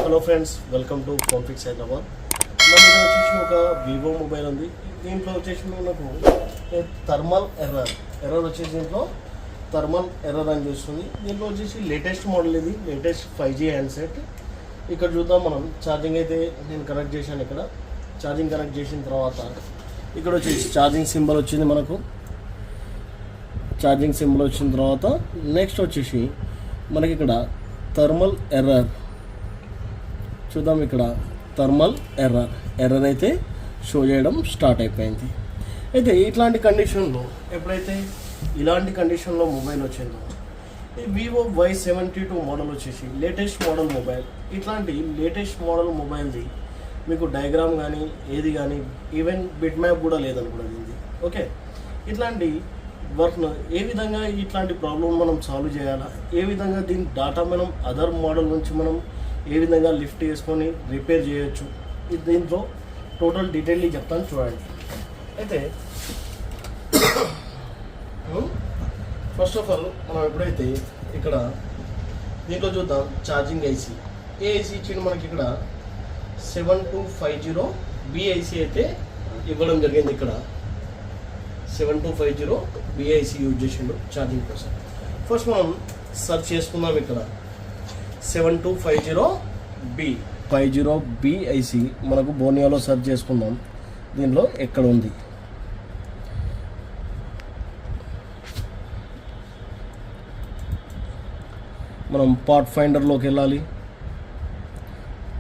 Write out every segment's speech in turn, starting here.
Hello friends, welcome to phone fix Hyderabad. మన దగ్గర వచ్చేసి ఒక వివో మొబైల్ ఉంది. దీంట్లో వచ్చేసి మనకు థర్మల్ ఎర్రర్ వచ్చేసి దీంట్లో థర్మల్ ఎర్రర్ అని చూస్తుంది. దీంట్లో వచ్చేసి లేటెస్ట్ మోడల్, ఇది లేటెస్ట్ 5G హ్యాండ్సెట్. ఇక్కడ చూద్దాం మనం. ఛార్జింగ్ అయితే నేను కనెక్ట్ చేశాను. ఇక్కడ ఛార్జింగ్ కనెక్ట్ చేసిన తర్వాత ఇక్కడ వచ్చేసి ఛార్జింగ్ సింబల్ వచ్చింది. మనకు ఛార్జింగ్ సింబల్ వచ్చిన తర్వాత నెక్స్ట్ వచ్చేసి మనకి ఇక్కడ థర్మల్ ఎర్రర్ చూద్దాం. ఇక్కడ థర్మల్ ఎర్రర్ అయితే షో చేయడం స్టార్ట్ అయిపోయింది. అయితే ఇట్లాంటి కండిషన్లో ఎప్పుడైతే ఇలాంటి కండిషన్లో మొబైల్ వచ్చిందో, ఈ వివో Y72 మోడల్ వచ్చేసి లేటెస్ట్ మోడల్ మొబైల్. ఇట్లాంటి లేటెస్ట్ మోడల్ మొబైల్ది మీకు డయాగ్రామ్ కానీ ఏది కానీ ఈవెన్ బిట్ మ్యాప్ కూడా లేదనుకున్నది. ఓకే, ఇట్లాంటి వర్క్ను ఏ విధంగా ఇట్లాంటి ప్రాబ్లం మనం సాల్వ్ చేయాలా, ఏ విధంగా దీని డాటా మనం అదర్ మోడల్ నుంచి మనం ఏ విధంగా లిఫ్ట్ చేసుకొని రిపేర్ చేయొచ్చు, ఇది దీంట్లో టోటల్ డీటెయిల్లీ చెప్తాను చూడండి. అయితే ఫస్ట్ ఆఫ్ ఆల్ మనం ఎప్పుడైతే ఇక్కడ దీంట్లో చూద్దాం ఛార్జింగ్ ఐసీ. ఏ ఐసీ ఇచ్చింది మనకి ఇక్కడ 7250 BIC అయితే ఇవ్వడం జరిగింది. ఇక్కడ 7250 BIC యూజ్ చేసిండు ఛార్జింగ్ కోసం. ఫస్ట్ మనం సెర్చ్ చేసుకుందాం. ఇక్కడ 7250 BIC మనకు బోనియాలో సెర్చ్ చేసుకుందాం. దీనిలో ఎక్కడ ఉంది? మనం పార్ట్ ఫైండర్లోకి వెళ్ళాలి.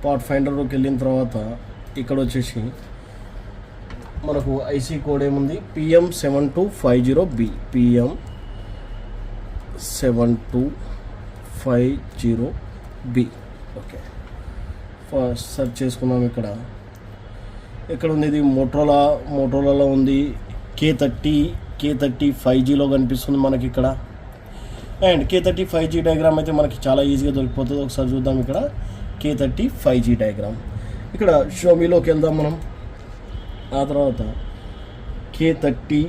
పార్ట్ ఫైండర్లోకి వెళ్ళిన తర్వాత ఇక్కడ వచ్చేసి మనకు ఐసీ కోడ్ ఏముంది? PM7250B. PM7250B. Okay, first search చేసుకున్నాం. ఎక్కడ ఉంది ఇది? మోటరోలాలో ఉంది. K30 5Gలో కనిపిస్తుంది మనకి ఇక్కడ. అండ్ K30 5G డయాగ్రామ్ అయితే మనకి చాలా ఈజీగా దొరికిపోతుంది. ఒకసారి చూద్దాం. ఇక్కడ K30 5G డయాగ్రామ్. ఇక్కడ షోమీలోకి వెళ్దాం మనం. ఆ తర్వాత K30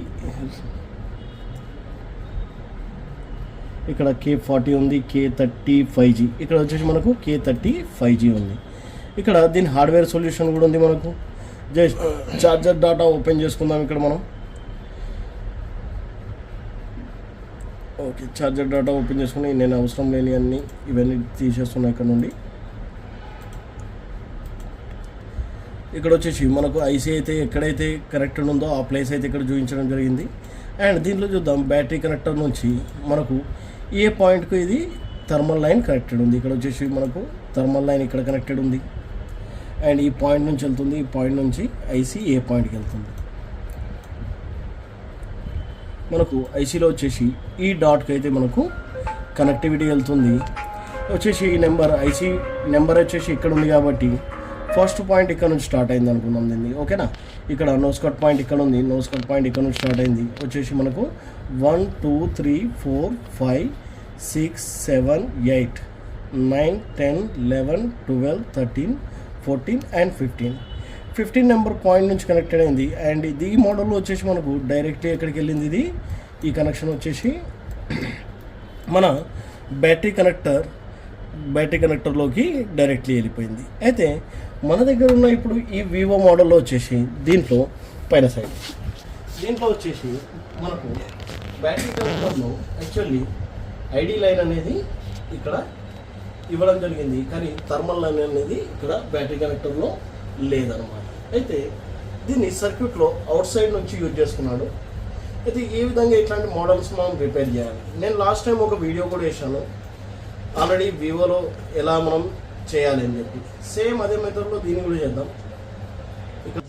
ఇక్కడ K40 ఉంది. K30 5G ఇక్కడ వచ్చేసి మనకు K30 5G ఉంది. ఇక్కడ దీని హార్డ్వేర్ సొల్యూషన్ కూడా ఉంది మనకు. జస్ట్ చార్జర్ డాటా ఓపెన్ చేసుకుందాం. ఇక్కడ మనం ఓకే, చార్జర్ డాటా ఓపెన్ చేసుకుని నేను అవసరం లేని అన్నీ ఇవన్నీ తీసేస్తున్నాను ఇక్కడ నుండి. ఇక్కడ వచ్చేసి మనకు ఐసీ అయితే ఎక్కడైతే కనెక్టెడ్ ఉందో ఆ ప్లేస్ అయితే ఇక్కడ చూపించడం జరిగింది. అండ్ దీంట్లో చూద్దాం బ్యాటరీ కనెక్టర్ నుంచి మనకు ఏ పాయింట్కు ఇది థర్మల్ లైన్ కనెక్టెడ్ ఉంది. ఇక్కడ వచ్చేసి మనకు థర్మల్ లైన్ ఇక్కడ కనెక్టెడ్ ఉంది. అండ్ ఈ పాయింట్ నుంచి వెళ్తుంది. ఈ పాయింట్ నుంచి ఐసీ ఏ పాయింట్కి వెళ్తుంది. మనకు ఐసీలో వచ్చేసి ఈ డాట్కి అయితే మనకు కనెక్టివిటీ వెళ్తుంది. వచ్చేసి ఈ నెంబర్ ఐసీ నెంబర్ వచ్చేసి ఇక్కడ ఉంది కాబట్టి ఫస్ట్ పాయింట్ ఇక్కడ నుంచి స్టార్ట్ అయింది అనుకుందాం దీన్ని. ఓకేనా, ఇక్కడ నోస్ కట్ పాయింట్ ఇక్కడ ఉంది. నోస్ కట్ పాయింట్ ఇక్కడ నుంచి స్టార్ట్ అయింది. వచ్చేసి మనకు 1 2 3 4 5 6 7 8 9 10 11 12 13 14 అండ్ 15 నెంబర్ పాయింట్ నుంచి కనెక్టెడ్ అయింది. అండ్ ఇది ఈ మోడల్లో వచ్చేసి మనకు డైరెక్ట్లీ ఎక్కడికి వెళ్ళింది? ఇది ఈ కనెక్షన్ వచ్చేసి మన బ్యాటరీ కనెక్టర్లోకి డైరెక్ట్లీ వెళ్ళిపోయింది. అయితే మన దగ్గర ఉన్న ఇప్పుడు ఈ వివో మోడల్లో వచ్చేసి దీంట్లో పైన సైడ్ దీంట్లో వచ్చేసి మనకు బ్యాటరీ కనెక్టర్లో యాక్చువల్లీ ఐడి లైన్ అనేది ఇక్కడ ఇవ్వడం జరిగింది. కానీ థర్మల్ లైన్ అనేది ఇక్కడ బ్యాటరీ కనెక్టర్లో లేదనమాట. అయితే దీన్ని సర్క్యూట్లో అవుట్ సైడ్ నుంచి యూజ్ చేసుకున్నాడు. అయితే ఏ విధంగా ఇట్లాంటి మోడల్స్ మనం రిపేర్ చేయాలి? నేను లాస్ట్ టైం ఒక వీడియో కూడా వేసాను ఆల్రెడీ వివోలో ఎలా మనం చేయాలి అని చెప్పి. సేమ్ అదే మెథడ్లో దీన్ని కూడా చేద్దాం. ఇక్కడ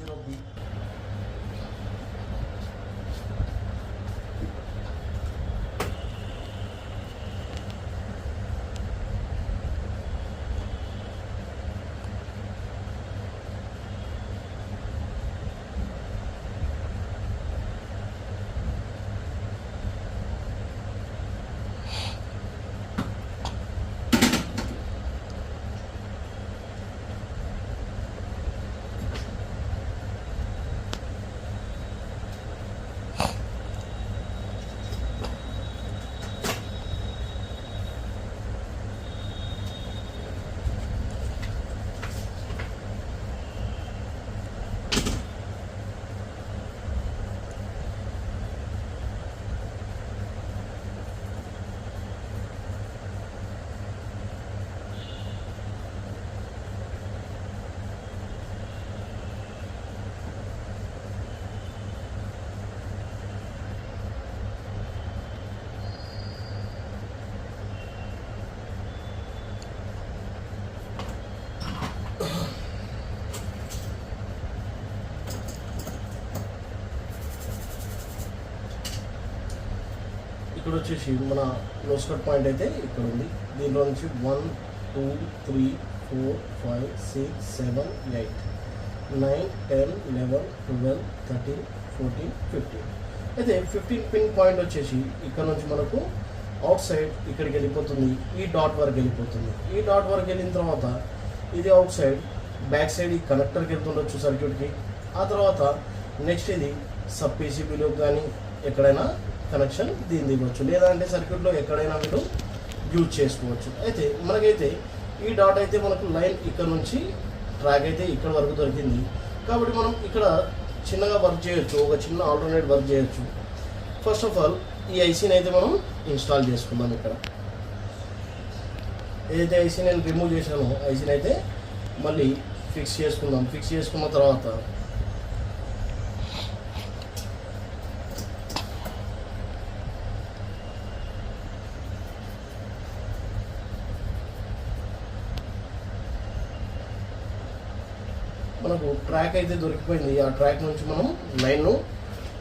ఇక్కడ వచ్చేసి మన నోస్ కట్ పాయింట్ అయితే ఇక్కడ ఉంది. దీంట్లో నుంచి 1 2 3 4 5 6 7 8 9 10 11 12 13 14 15. అయితే 15 పిన్ పాయింట్ వచ్చేసి ఇక్కడ నుంచి మనకు అవుట్ సైడ్ ఇక్కడికి వెళ్ళిపోతుంది, ఈ డాట్ వరకు వెళ్ళిపోతుంది. ఈ డాట్ వరకు వెళ్ళిన తర్వాత ఇది అవుట్ సైడ్, బ్యాక్ సైడ్ ఈ కనెక్టర్కి వెళ్తుండొచ్చు సర్క్యూట్కి. ఆ తర్వాత నెక్స్ట్ ఇది సబ్ పీసీబీలో కానీ ఎక్కడైనా కనెక్షన్ దీన్ని ఇవ్వచ్చు, లేదంటే సర్క్యూట్లో ఎక్కడైనా మీరు యూజ్ చేసుకోవచ్చు. అయితే మనకైతే ఈ డాట్ అయితే మనకు లైన్ ఇక్కడ నుంచి ట్రాక్ అయితే ఇక్కడ వరకు దొరికింది. కాబట్టి మనం ఇక్కడ చిన్నగా వర్క్ చేయొచ్చు, ఒక చిన్న ఆల్టర్నేట్ వర్క్ చేయొచ్చు. ఫస్ట్ ఆఫ్ ఆల్ ఈ ఐసీని అయితే మనం ఇన్స్టాల్ చేసుకుందాం. ఇక్కడ ఏదైతే ఐసీ నేను రిమూవ్ చేశానో ఐసీని అయితే మళ్ళీ ఫిక్స్ చేసుకుందాం. ఫిక్స్ చేసుకున్న తర్వాత మనకు ట్రాక్ అయితే దొరికిపోయింది. ఆ ట్రాక్ నుంచి మనం లైన్ను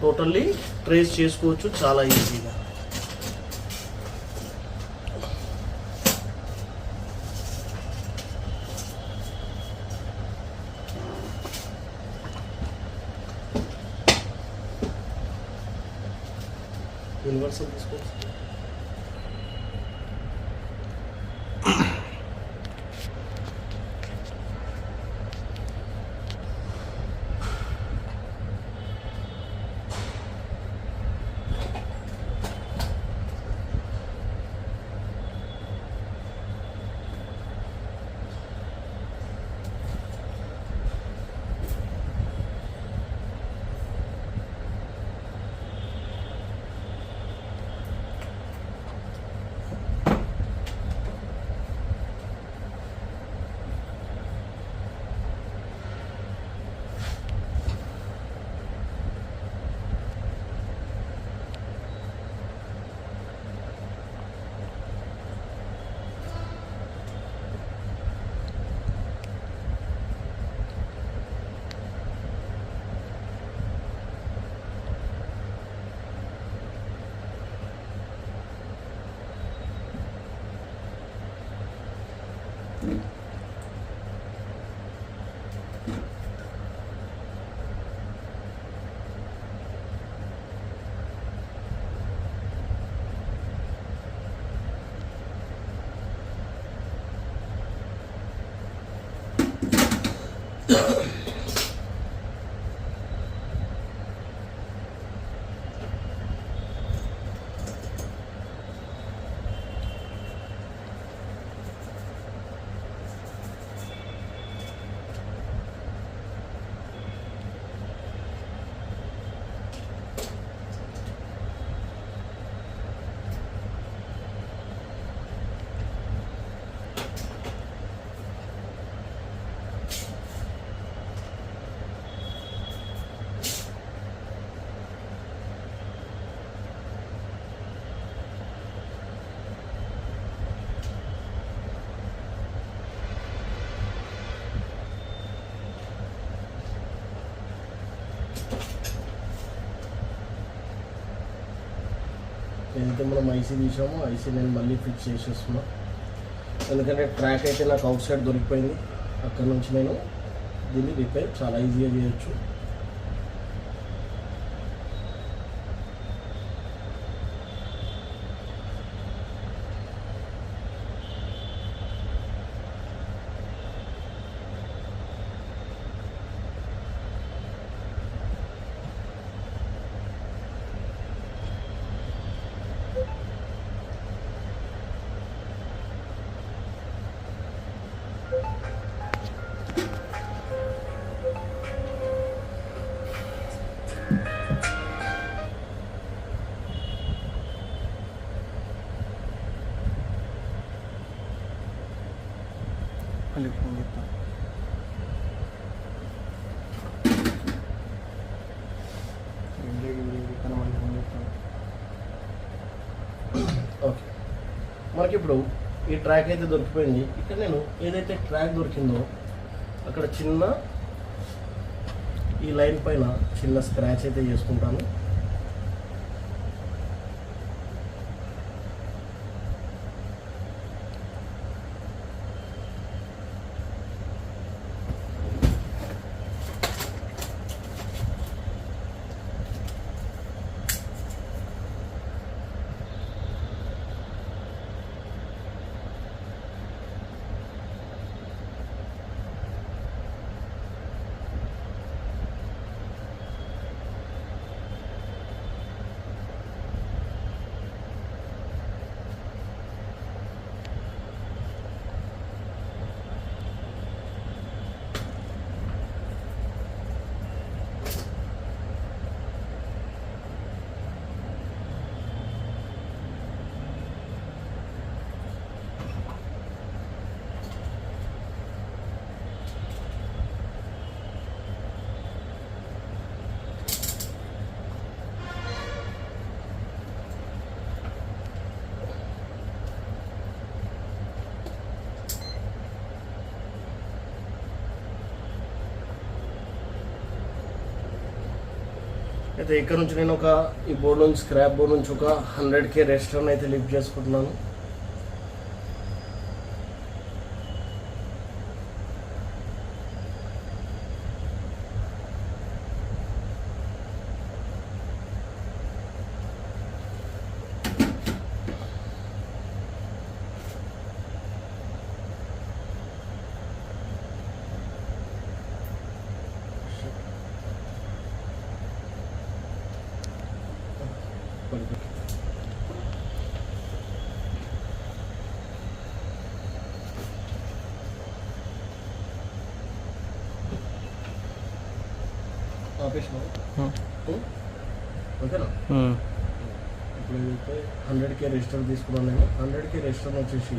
టోటల్లీ ట్రేస్ చేసుకోవచ్చు చాలా ఈజీగా. యూనివర్సల్ తీసుకోవచ్చు. ఏదైతే మనం ఐసీ తీసామో ఐసీ నేను మళ్ళీ ఫిక్స్ చేసేస్తున్నా. ఎందుకంటే ట్రాక్ అయితే నాకు అవుట్ సైడ్ దొరికిపోయింది. అక్కడ నుంచి నేను దీన్ని రిపేర్ చాలా ఈజీగా చేయొచ్చు. మళ్ళీ ఫోన్ చేస్తాను. మళ్ళీ ఫోన్ చేస్తాను. ఓకే, మనకి ఇప్పుడు ఈ ట్రాక్ అయితే దొరికిపోయింది. ఇక్కడ నేను ఏదైతే ట్రాక్ దొరికిందో అక్కడ చిన్న ఈ లైన్ పైన చిన్న స్క్రాచ్ అయితే చేసుకుంటాను. అయితే ఇక్కడ నుంచి నేను ఈ బోర్డు నుంచి స్క్రాప్ బోర్డు నుంచి ఒక 100K రెసిస్టర్ని అయితే లిఫ్ట్ చేసుకుంటున్నాను. ఓకేనా? ఇప్పుడు ఏదైతే 100K రెజిస్టర్ తీసుకున్నాను నేను. 100K రెజిస్టర్ వచ్చేసి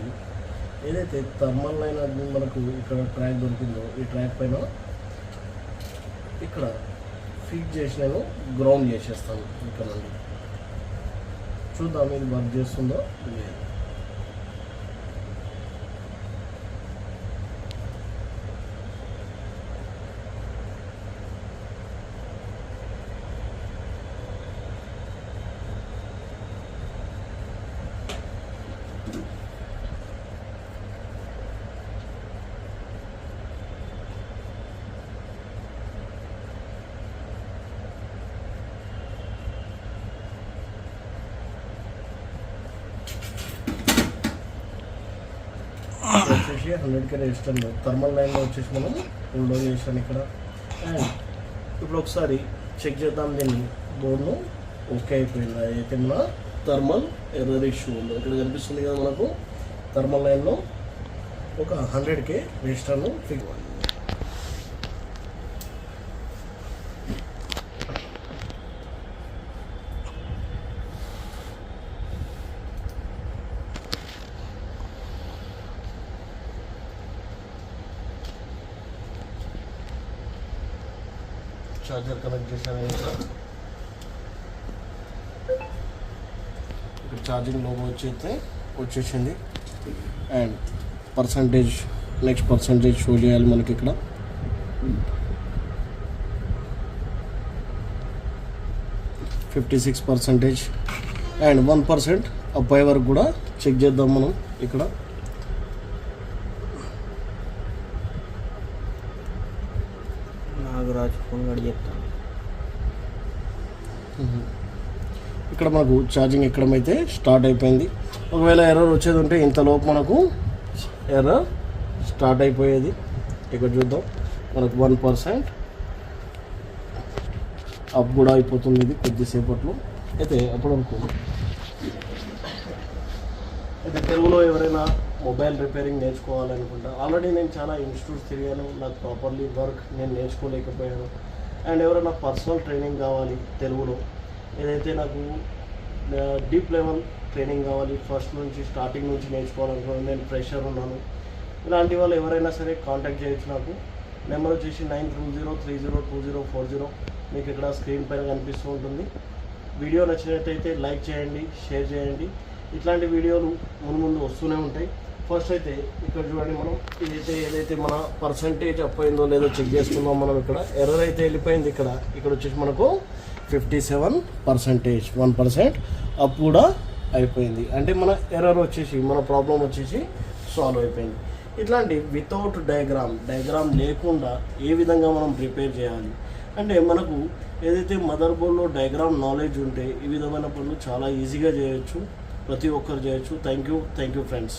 ఏదైతే థర్మల్ లైన్ అది మనకు ఇక్కడ ట్రాక్ దొరికిందో ఈ ట్రాక్ పైన ఇక్కడ ఫిక్స్ చేసి నేను గ్రౌండ్ చేసేస్తాను. ఇక్కడ నుండి చూద్దాం ఇది వర్క్ చేస్తుందో లేదు. వచ్చేసి 100K రెజిస్టర్లో థర్మల్ లైన్లో వచ్చేసి మనం పుల్ డౌన్ చేసాను ఇక్కడ. అండ్ ఇప్పుడు ఒకసారి చెక్ చేద్దాం దీన్ని బోర్డును ఓకే అయిపోయింది. అయితే మన థర్మల్ ఎర్రర్ ఇష్యూ ఉంది. ఇక్కడ కనిపిస్తుంది కదా మనకు థర్మల్ లైన్లో ఒక 100K రెజిస్టర్ను ఫిక్స్. చార్జర్ కనెక్ట్ చేశాను. ఇక్కడ ఛార్జింగ్ లోగో వచ్చేసింది. అండ్ నెక్స్ట్ పర్సంటేజ్ షో చేయాలి మనకి ఇక్కడ. %56 అండ్ 1% అబ్బాయి వరకు కూడా చెక్ చేద్దాం మనం ఇక్కడ. ఇక్కడ మనకు ఛార్జింగ్ ఎక్కడమైతే స్టార్ట్ అయిపోయింది. ఒకవేళ ఎర్రర్ వచ్చేది ఉంటే ఇంతలోపు మనకు ఎర్రర్ స్టార్ట్ అయిపోయేది. ఇక్కడ చూద్దాం మనకు 1% అప్ కూడా అయిపోతుంది ఇది కొద్దిసేపట్లో. అయితే అప్పుడు అయితే తెలుగులో ఎవరైనా మొబైల్ రిపేరింగ్ నేర్చుకోవాలనుకుంటా, ఆల్రెడీ నేను చాలా ఇన్స్టిట్యూట్స్ తిరిగాను, నాకు ప్రాపర్లీ వర్క్ నేను నేర్చుకోలేకపోయాను. అండ్ ఎవరైనా పర్సనల్ ట్రైనింగ్ కావాలి తెలుగులో, ఏదైతే నాకు డీప్ లెవెల్ ట్రైనింగ్ కావాలి, ఫస్ట్ నుంచి స్టార్టింగ్ నుంచి నేర్చుకోవాలనుకున్నాను, నేను ఫ్రెషర్ ఉన్నాను, ఇలాంటి వాళ్ళు ఎవరైనా సరే కాంటాక్ట్ చేయొచ్చు. నాకు నెంబర్ వచ్చేసి 93030204. మీకు ఇక్కడ స్క్రీన్ పైన కనిపిస్తూ ఉంటుంది. వీడియో నచ్చినట్టయితే లైక్ చేయండి, షేర్ చేయండి. ఇట్లాంటి వీడియోలు ముందు వస్తూనే ఉంటాయి. ఫస్ట్ అయితే ఇక్కడ చూడండి, మనం ఏదైతే మన పర్సంటేజ్ అప్ అయిందో లేదో చెక్ చేసుకుందాం. మనం ఇక్కడ ఎర్రర్ అయితే వెళ్ళిపోయింది. ఇక్కడ వచ్చేసి మనకు 57%, 1% అప్ కూడా అయిపోయింది. అంటే మన ఎర్రర్ వచ్చేసి మన ప్రాబ్లం వచ్చేసి సాల్వ్ అయిపోయింది. ఇట్లాంటి వితౌట్ డయాగ్రామ్ లేకుండా ఏ విధంగా మనం ప్రిపేర్ చేయాలి అంటే మనకు ఏదైతే మదర్ బోర్డ్లో డయాగ్రామ్ నాలెడ్జ్ ఉంటే ఈ విధమైన పనులు చాలా ఈజీగా చేయొచ్చు, ప్రతి ఒక్కరు చేయొచ్చు. Thank you friends.